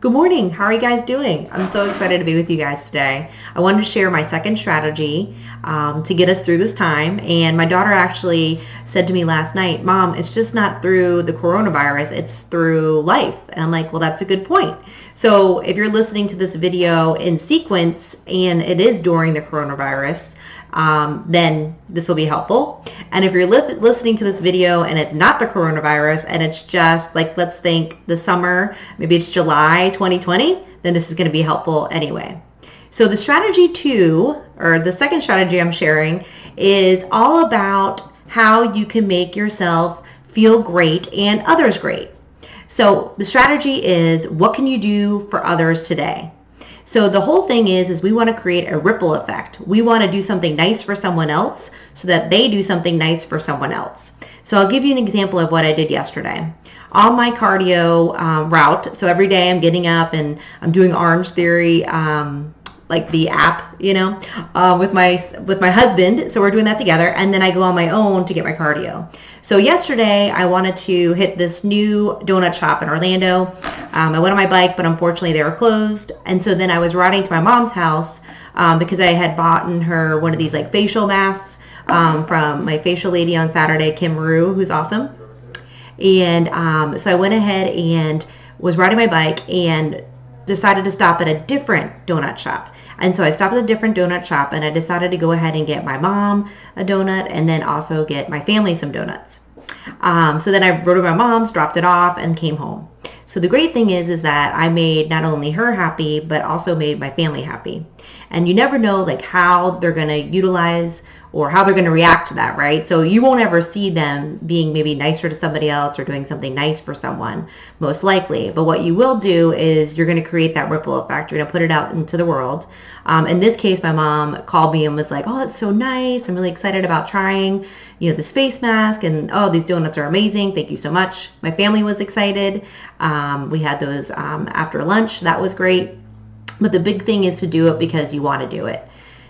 Good morning. How are you guys doing? I'm so excited to be with you guys today. I wanted to share my second strategy to get us through this time. And my daughter actually said to me last night, Mom, it's just not through the coronavirus, it's through life. And I'm like, well, that's a good point. So if you're listening to this video in sequence and it is during the coronavirus, then this will be helpful. And if you're listening to this video and it's not the coronavirus and it's just like, let's think the summer, maybe it's July 2020, then this is going to be helpful anyway. So the strategy 2, or the second strategy I'm sharing, is all about how you can make yourself feel great and others great. So the strategy is, what can you do for others today? So the whole thing is we want to create a ripple effect. We want to do something nice for someone else so that they do something nice for someone else. So I'll give you an example of what I did yesterday. On my cardio route, so every day I'm getting up and I'm doing Orange Theory, like the app, with my husband. So we're doing that together, and then I go on my own to get my cardio. So yesterday I wanted to hit this new donut shop in Orlando. I went on my bike, but unfortunately they were closed. And so then I was riding to my mom's house because I had bought her one of these like facial masks from my facial lady on Saturday, Kim Rue, who's awesome. And so I went ahead and was riding my bike and decided to stop at a different donut shop. And so I stopped at a different donut shop and I decided to go ahead and get my mom a donut and then also get my family some donuts. So then I rode to my mom's, dropped it off, and came home. So the great thing is that I made not only her happy, but also made my family happy. And you never know like how they're going to utilize or how they're going to react to that, right? So you won't ever see them being maybe nicer to somebody else or doing something nice for someone, most likely. But what you will do is you're going to create that ripple effect. You're going to put it out into the world. In this case, my mom called me and was like, oh, it's so nice. I'm really excited about trying, the space mask, and oh, these donuts are amazing. Thank you so much. My family was excited. We had those after lunch. That was great. But the big thing is to do it because you want to do it.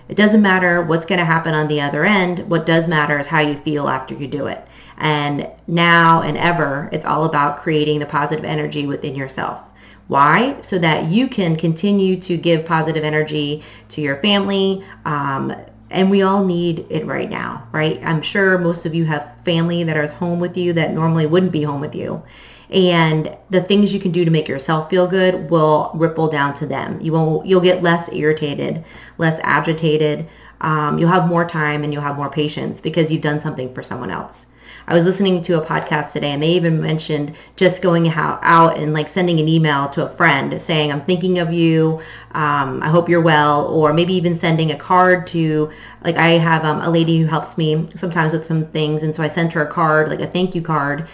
It doesn't matter what's going to happen on the other end. What does matter is how you feel after you do it. And now and ever, it's all about creating the positive energy within yourself. Why? So that you can continue to give positive energy to your family. And we all need it right now, right? I'm sure most of you have family that are home with you that normally wouldn't be home with you. And the things you can do to make yourself feel good will ripple down to them. You'll get less irritated, less agitated. You'll have more time and you'll have more patience because you've done something for someone else. I was listening to a podcast today and they even mentioned just going out and like sending an email to a friend saying, I'm thinking of you. I hope you're well. Or maybe even sending a card to, like I have a lady who helps me sometimes with some things. And so I sent her a card, like a thank you card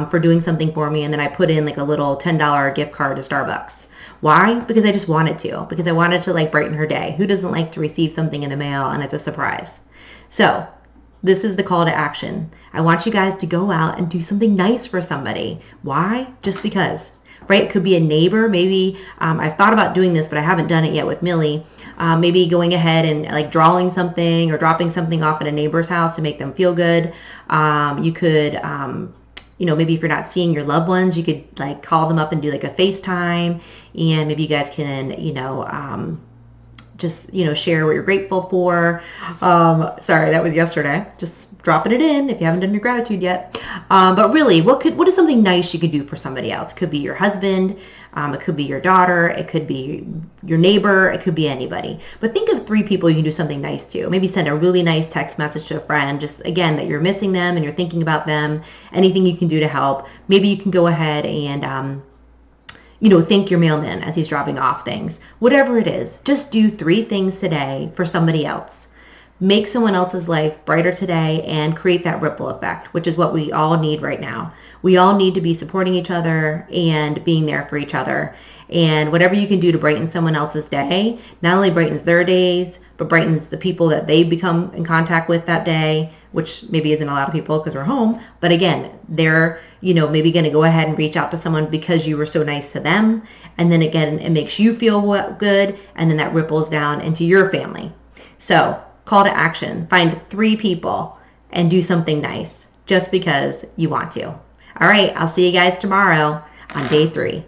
for doing something for me. And then I put in like a little $10 gift card to Starbucks. Why? Because I just wanted to. Because I wanted to like brighten her day. Who doesn't like to receive something in the mail and it's a surprise? So this is the call to action. I want you guys to go out and do something nice for somebody. Why? Just because, right? It could be a neighbor. Maybe I've thought about doing this, but I haven't done it yet with Millie. Maybe going ahead and like drawing something or dropping something off at a neighbor's house to make them feel good. You could, maybe if you're not seeing your loved ones, you could like call them up and do like a FaceTime, and maybe you guys can, just, share what you're grateful for. Sorry, that was yesterday. Just dropping it in if you haven't done your gratitude yet. But really, what is something nice you could do for somebody else? It could be your husband. It could be your daughter. It could be your neighbor. It could be anybody. But think of 3 people you can do something nice to. Maybe send a really nice text message to a friend, just again, that you're missing them and you're thinking about them. Anything you can do to help. Maybe you can go ahead and, thank your mailman as he's dropping off things. Whatever it is, just do 3 things today for somebody else. Make someone else's life brighter today and create that ripple effect, which is what we all need right now. We all need to be supporting each other and being there for each other. And whatever you can do to brighten someone else's day, not only brightens their days, but brightens the people that they become in contact with that day, which maybe isn't a lot of people because we're home. But again, they're maybe going to go ahead and reach out to someone because you were so nice to them. And then again, it makes you feel good. And then that ripples down into your family. So call to action, find 3 people and do something nice just because you want to. All right, I'll see you guys tomorrow on day 3.